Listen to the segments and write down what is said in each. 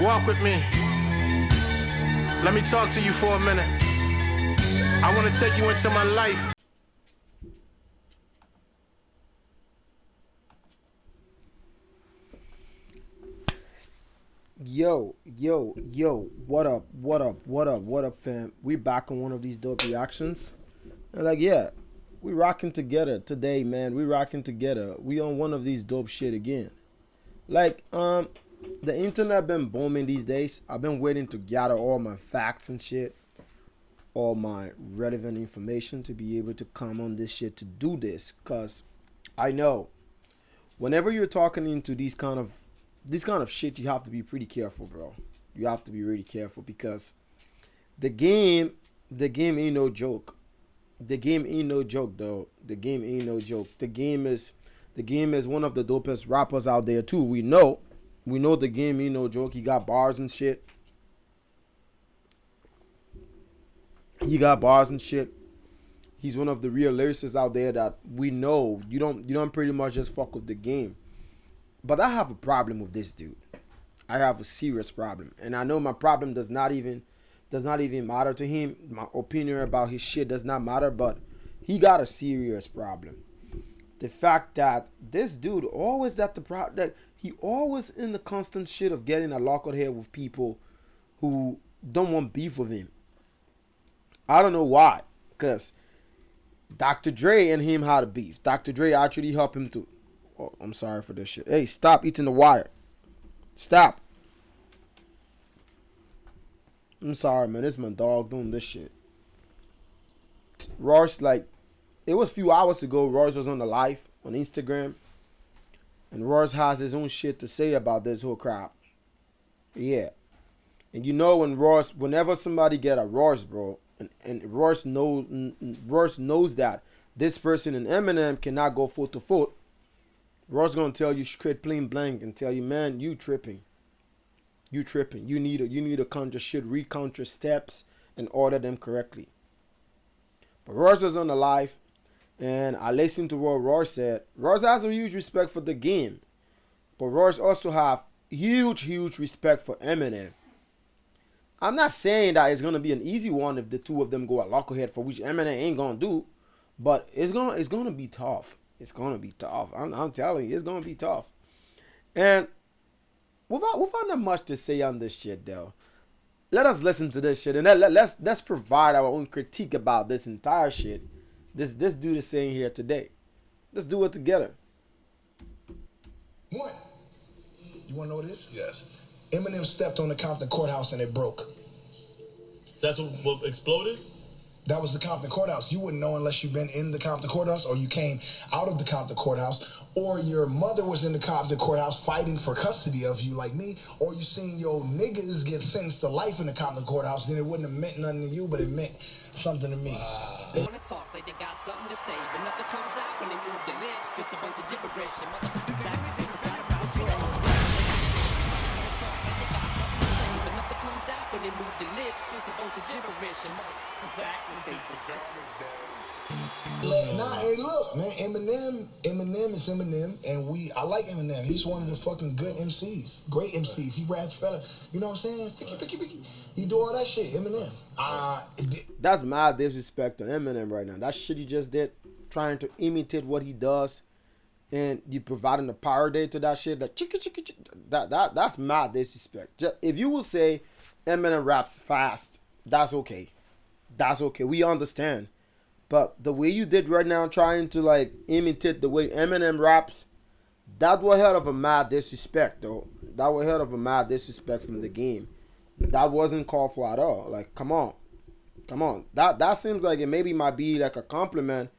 Walk with me. Let me talk to you for a minute. I want to take you into my life. Yo, what up, fam? We back on one of these dope reactions. And we rocking together today, man. We rocking together. We on one of these dope shit again. The internet been booming these days. I've been waiting to gather all my facts and shit, all my relevant information to be able to come on this shit to do this. Cause I know whenever you're talking into this kind of shit, you have to be pretty careful, bro. You have to be really careful because the game ain't no joke. The game ain't no joke, though. The game ain't no joke. The game is one of the dopest rappers out there too. We know the game ain't no joke. He got bars and shit. He's one of the real lyricists out there that we know. You don't pretty much just fuck with the game. But I have a problem with this dude. I have a serious problem. And I know my problem does not even matter to him. My opinion about his shit does not matter, but he got a serious problem. The fact that this dude always at the problem, that he always in the constant shit of getting a lock head with people who don't want beef with him. I don't know why. Because Dr. Dre and him had a beef. Dr. Dre actually helped him to... Oh, I'm sorry for this shit. Hey, stop eating the wire. Stop. I'm sorry, man. This is my dog doing this shit. Royce, it was a few hours ago, Royce was on the live on Instagram. And Royce has his own shit to say about this whole crap. Yeah. And you know whenever somebody get a Royce, bro, and Royce knows that this person in Eminem cannot go foot to foot, Ross gonna tell you straight plain blank and tell you, man, you tripping. You tripping. You need to recount your steps and order them correctly. But Ross was on the live and I listened to what Ross said. Ross has a huge respect for the game. But Ross also have huge respect for Eminem. I'm not saying that it's gonna be an easy one if the two of them go at lockerhead, for which Eminem ain't gonna do, but it's gonna be tough. It's gonna be tough. I'm telling you, it's gonna be tough. And without not much to say on this shit, though, let us listen to this shit and let's provide our own critique about this entire shit. This dude is saying here today. Let's do it together. One, you wanna know what it is? Yes. Eminem stepped on the Compton courthouse and it broke. That's what exploded? That was the Compton courthouse. You wouldn't know unless you've been in the Compton courthouse or you came out of the Compton courthouse or your mother was in the Compton courthouse fighting for custody of you like me, or you seen your niggas get sentenced to life in the Compton courthouse. Then it wouldn't have meant nothing to you, but it meant something to me. They wanna talk like they got something to say, but nothing comes out when they move their lips. Just a bunch of gibberish. And motherfuckers act like they forgot about you. But nothing comes out when they move their lips. Just a bunch of gibberish. And motherfuckers act like they forgot about Nah, hey, look, man, Eminem is Eminem, and I like Eminem. He's one of the fucking good MCs, great MCs. He raps fella, you know what I'm saying? Ficky. He do all that shit, Eminem. That's mad disrespect to Eminem right now. That shit he just did, trying to imitate what he does, and you providing a parody to that shit. That's mad disrespect. If you will say Eminem raps fast, that's okay. That's okay. We understand. But the way you did right now, trying to imitate the way Eminem raps, that was hell of a mad disrespect, though. That was hell of a mad disrespect from the game. That wasn't called for at all. Come on. That seems like it maybe might be like a compliment,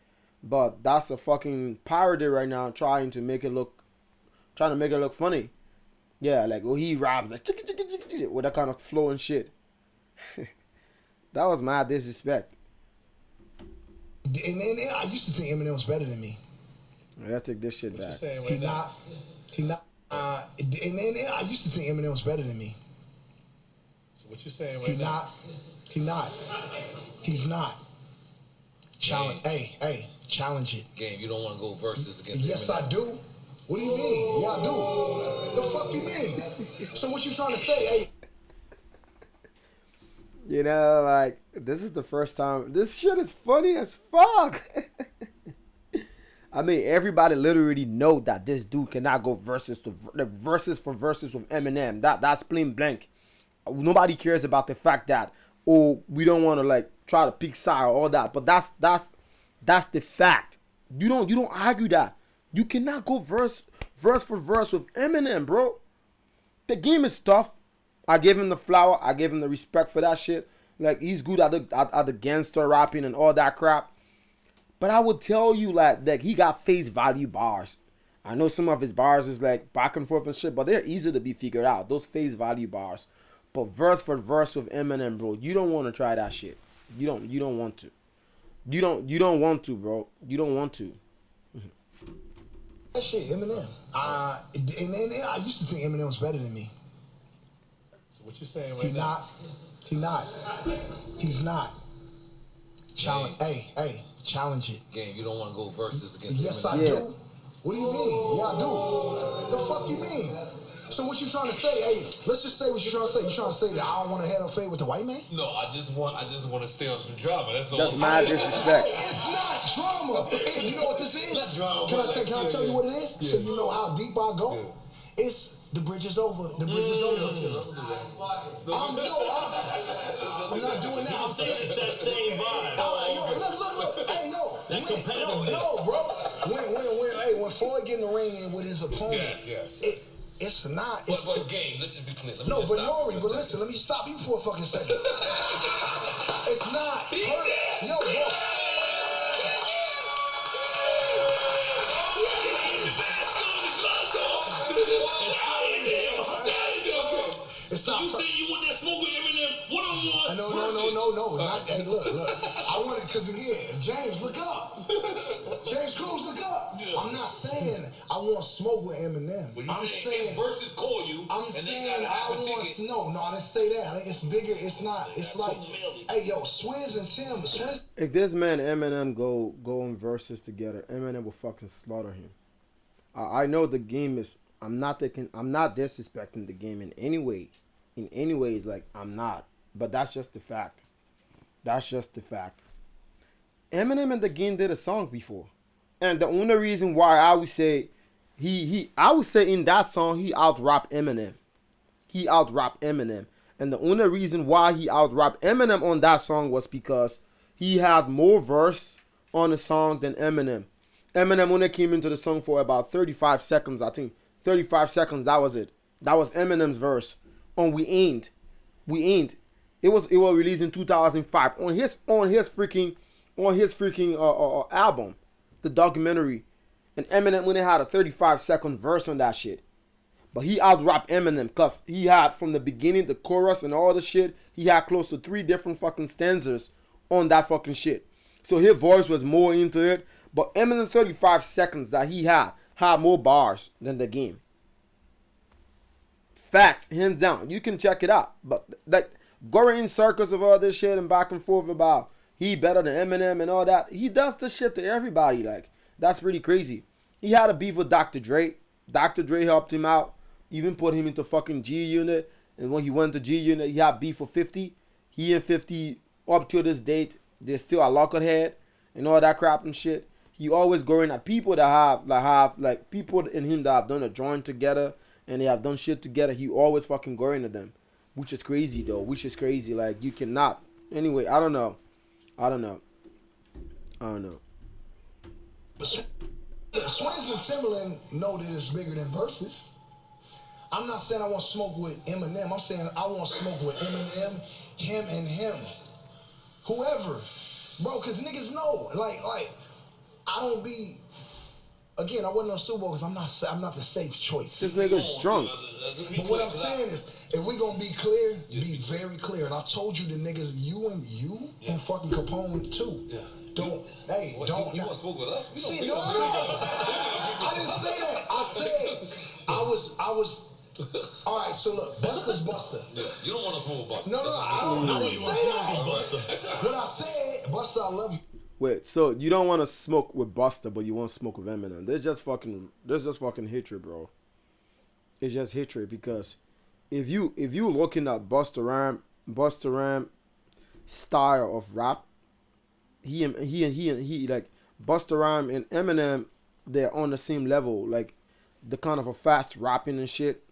but that's a fucking parody right now, trying to make it look funny. Yeah, he raps with that kind of flow and shit. That was mad disrespect. And I used to think Eminem was better than me. I gotta take this shit back. He not. And I used to think Eminem was better than me. So what you saying right now? He's not. Challenge. Hey, challenge it. Game, you don't want to go versus against Yes, Eminem. I do. What do you mean? Yeah, I do. The fuck you mean? So what you trying to say? Hey. You know, like, this is the first time. This shit is funny as fuck. I mean, everybody literally know that this dude cannot go versus for versus with Eminem. That's plain blank. Nobody cares about the fact that, oh, we don't want to like try to pick side or all that. But that's the fact. You don't argue that. You cannot go verse for verse with Eminem, bro. The game is tough. I give him the flower. I give him the respect for that shit. Like, he's good at the gangster rapping and all that crap. But I would tell you like he got face value bars. I know some of his bars is like back and forth and shit, but they're easy to be figured out. Those face value bars. But verse for verse with Eminem, bro, you don't want to try that shit. You don't want to. You don't want to, bro. You don't want to. That shit, Eminem. And I used to think Eminem was better than me. So what you saying right now? He's not. Challenge. Hey, challenge it. Game, you don't want to go versus against Yes, Eminem. I do. What do you mean? Yeah, I do. The fuck you mean? So what you trying to say? Hey, let's just say what you're trying to say. You trying to say that I don't want to head up fade with the white man? No, I just want to stay on some drama. That's all. That's mad disrespect. Hey, it's not drama. Hey, you know what this is? Not drama, Can I but tell you what it is? So you know how deep I go? It's the bridge is over. The bridge is over. I'm not doing that. I'm saying It's that same vibe. Look. Hey, yo. That competitiveness. No, bro. When Floyd get in the ring with his opponent, Yes. It's not. But game, let's just be clear. No, but Nori, but listen, let me stop you for a fucking second. It's not. Yo, bro. It's not. You say you want that smoke with Eminem one-on-one? No. Hey, look. I want it because again, James, look up. James Cruz, look up. I'm not saying I want smoke with Eminem. I'm saying versus call you. I'm saying I want no. I didn't say that. It's bigger. It's not. It's like, hey, yo, Swizz and Tim. If this man Eminem go in verses together, Eminem will fucking slaughter him. I know the game is. I'm not disrespecting the game in any way. In any ways, like, I'm not. But that's just the fact. Eminem and the game did a song before. And the only reason why I would say I would say in that song he out-rapped Eminem. And the only reason why he out-rapped Eminem on that song was because he had more verse on the song than Eminem. Eminem only came into the song for about 35 seconds, I think. 35 seconds, that was it. That was Eminem's verse on We Ain't. It was released in 2005 on his freaking album, the documentary. And Eminem only had a 35-second verse on that shit. But he out-rapped Eminem because he had, from the beginning, the chorus and all the shit, he had close to 3 different fucking stanzas on that fucking shit. So his voice was more into it. But Eminem 35 seconds that he had more bars than the game. Facts, hands down. You can check it out. But like going in circles of all this shit and back and forth about he better than Eminem and all that. He does this shit to everybody. Like, that's pretty crazy. He had a beef with Dr. Dre. Dr. Dre helped him out. Even put him into fucking G Unit. And when he went to G Unit, he had beef with 50. He and 50 up to this date, they're still a lockerhead and all that crap and shit. He always going at people that have people in him that have done a joint together and they have done shit together. He always fucking going at them, which is crazy though. Like, you cannot. Anyway, I don't know. Swizz and Timberland know that it's bigger than verses. I'm not saying I want smoke with Eminem. I'm saying I want smoke with Eminem, him and him, whoever, bro. Cause niggas know, like. I don't be. Again, I wasn't on Super Bowl because I'm not the safe choice. This nigga's drunk. But what I'm saying is, if we gonna be clear, be very clear. And I told you the niggas, you and fucking Capone too. Yeah. Don't. You want to smoke with us? See, no. I didn't say that. I said I was. All right, so look, Buster's Buster. Yeah, you don't want to smoke with Buster. No, I didn't say that. What I said, Buster, I love you. Wait, so you don't want to smoke with Busta, but you want to smoke with Eminem? There's just fucking hatred, bro. It's just hatred because if you looking at Busta Rhymes style of rap, he like Busta Rhymes and Eminem, they're on the same level, like the kind of a fast rapping and shit.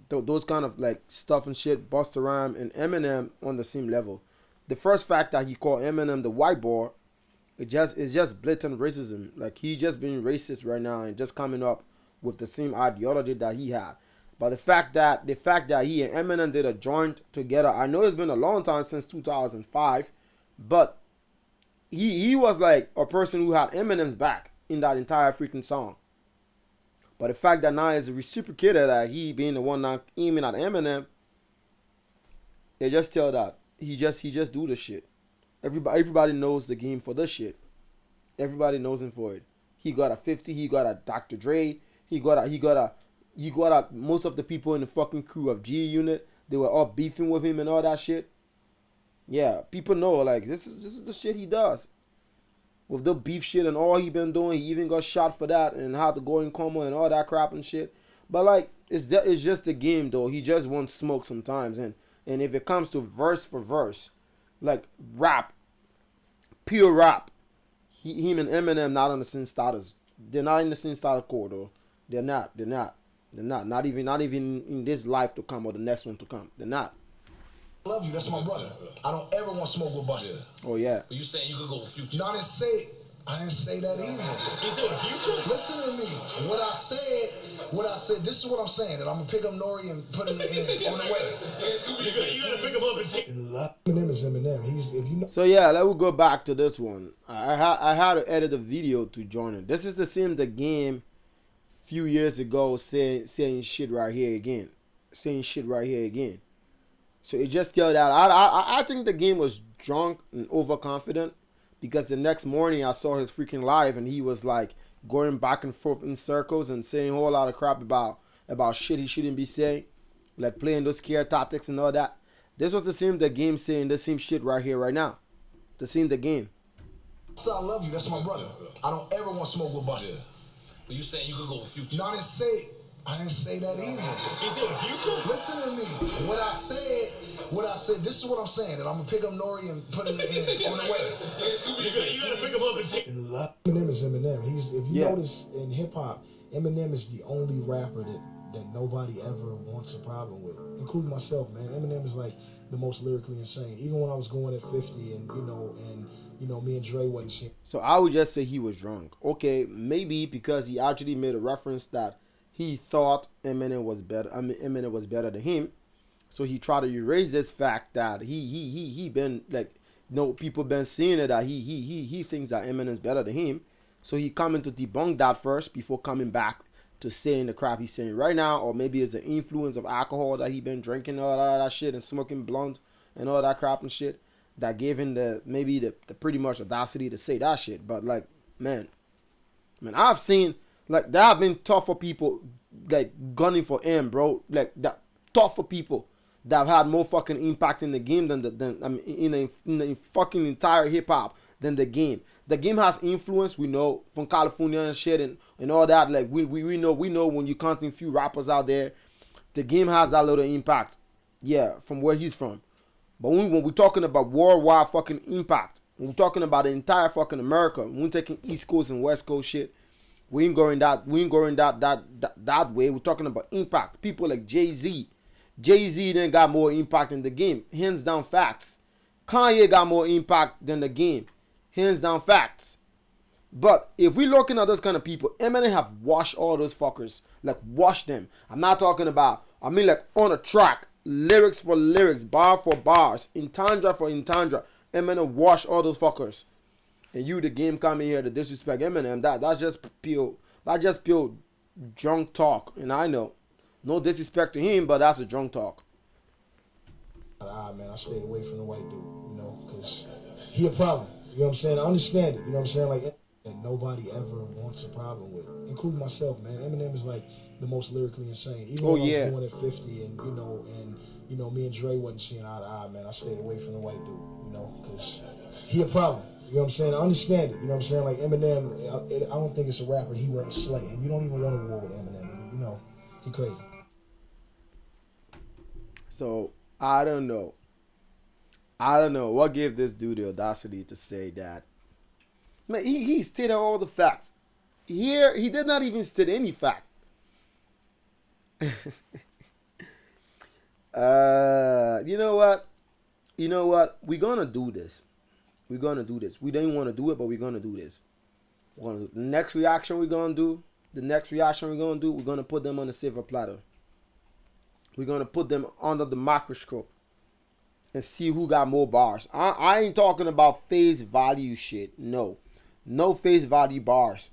Those kind of like stuff and shit. Busta Rhymes and Eminem on the same level. The first fact that he called Eminem the white boy, it's just blatant racism. Like he just being racist right now and just coming up with the same ideology that he had. But the fact that he and Eminem did a joint together, I know it's been a long time since 2005, but he was like a person who had Eminem's back in that entire freaking song. But the fact that now is reciprocated, that he being the one now aiming at Eminem, they just tell that he just do the shit. Everybody knows the game for this shit. Everybody knows him for it. He got a 50. He got a Dr. Dre. He got a most of the people in the fucking crew of G Unit. They were all beefing with him and all that shit. Yeah, people know like this is the shit he does. With the beef shit and all he been doing, he even got shot for that and had to go in coma and all that crap and shit. But like it's just a game though. He just wants smoke sometimes, and if it comes to verse for verse, like rap, pure rap, him and Eminem not on the same status. They're not in the same status code though. They're not. Not even in this life to come or the next one to come. They're not. I love you. That's my brother. I don't ever want to smoke with Busta. Oh yeah. But you saying you could go with Future? No, I didn't say that either. You said Future? Listen to me. What I said, this is what I'm saying, that I'm going to pick up Nori and put him in on the way. You gotta pick him up and take. Eminem is Eminem. If you know. So yeah, let me go back to this one. I had to edit the video to join it. This is the same the game few years ago saying shit right here again. So it just tell that I think the game was drunk and overconfident, because the next morning I saw his freaking live and he was like going back and forth in circles and saying a whole lot of crap about shit he shouldn't be saying, like playing those scare tactics and all that. This was the same the game saying the same shit right here right now. The same the game. So I love you. That's my brother. I don't ever want to smoke with Busta. But you saying you could go with Future? No, I didn't say that either. You said Future? Listen to me. What I said, this is what I'm saying, that I'm going to pick up Nori and put him on the way. You gotta pick him up and take. Eminem is Eminem. If you Yeah. notice in hip hop, Eminem is the only rapper that nobody ever wants a problem with, including myself, man. Eminem is like the most lyrically insane. Even when I was going at 50 and me and Dre wasn't seeing. So I would just say he was drunk. Okay, maybe because he actually made a reference that he thought Eminem was better. Eminem was better than him. So he tried to erase this fact that he been like, people been seeing it, that he thinks that Eminem's better than him. So he coming to debunk that first before coming back to saying the crap he's saying right now. Or maybe it's the influence of alcohol that he been drinking, all that shit, and smoking blunt and all that crap and shit, that gave him the pretty much audacity to say that shit. But like, man, I've seen like that have been tougher people like gunning for him, bro. Like that tougher people that have had more fucking impact in the game than in the fucking entire hip hop than the game. The game has influence, we know, from California and shit and all that. Like we know when you counting few rappers out there, the game has that little impact. Yeah, from where he's from. But when we're talking about worldwide fucking impact, when we're talking about the entire fucking America, when we're taking East Coast and West Coast shit, we ain't going that way. We're talking about impact. People like Jay-Z. Jay-Z then got more impact in the game. Hands down facts. Kanye got more impact than the game. Hands down facts. But if we're looking at those kind of people, Eminem have washed all those fuckers. Like, washed them. I'm not talking about, like on a track. Lyrics for lyrics. Bar for bars. Entendre for entendre. Eminem washed all those fuckers. And you, the game, coming here to disrespect Eminem, that's just pure drunk talk. And I know, no disrespect to him, but that's a drunk talk. Man, I stayed away from the white dude, because he a problem. You know what I'm saying? I understand it. You know what I'm saying? Like, and nobody ever wants a problem with, including myself, man. Eminem is like the most lyrically insane. Even when I was going at 50, and me and Dre wasn't seeing eye to eye, man. I stayed away from the white dude, because he a problem. You know what I'm saying? I understand it. You know what I'm saying? Like Eminem, I don't think it's a rapper. He wears a slay, and you don't even want to war with Eminem. You know, he crazy. So I don't know. I don't know what gave this dude the audacity to say that. Man, he stated all the facts. Here, he did not even state any fact. You know what? We're gonna do this. We didn't want to do it, but we're gonna do this. The next reaction we're gonna do, we're gonna put them on a silver platter. We're gonna put them under the microscope and see who got more bars. I ain't talking about face value shit. No face value bars.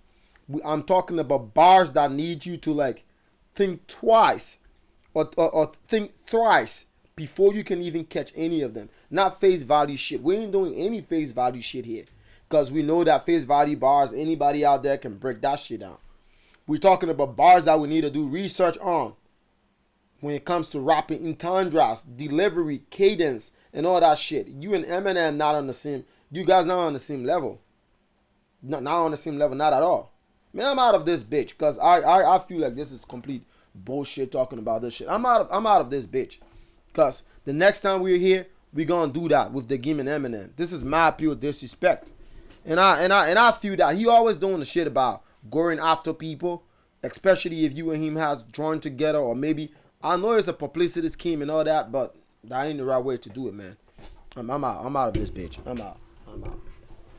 I'm talking about bars that need you to like think twice or think thrice before you can even catch any of them. Not face value shit. We ain't doing any face value shit here. Because we know that face value bars, anybody out there can break that shit down. We're talking about bars that we need to do research on. When it comes to rapping entendres, delivery, cadence, and all that shit. You and Eminem not on the same. You guys not on the same level. Not on the same level, not at all. Man, I'm out of this bitch. Because I feel like this is complete bullshit talking about this shit. I'm out of this bitch. Because the next time we're here, we're going to do that with the Game and Eminem. This is my pure disrespect. And I feel that he always doing the shit about going after people, especially if you and him has joined together, or maybe, I know it's a publicity scheme and all that, but that ain't the right way to do it, man. I'm out of this bitch. I'm out.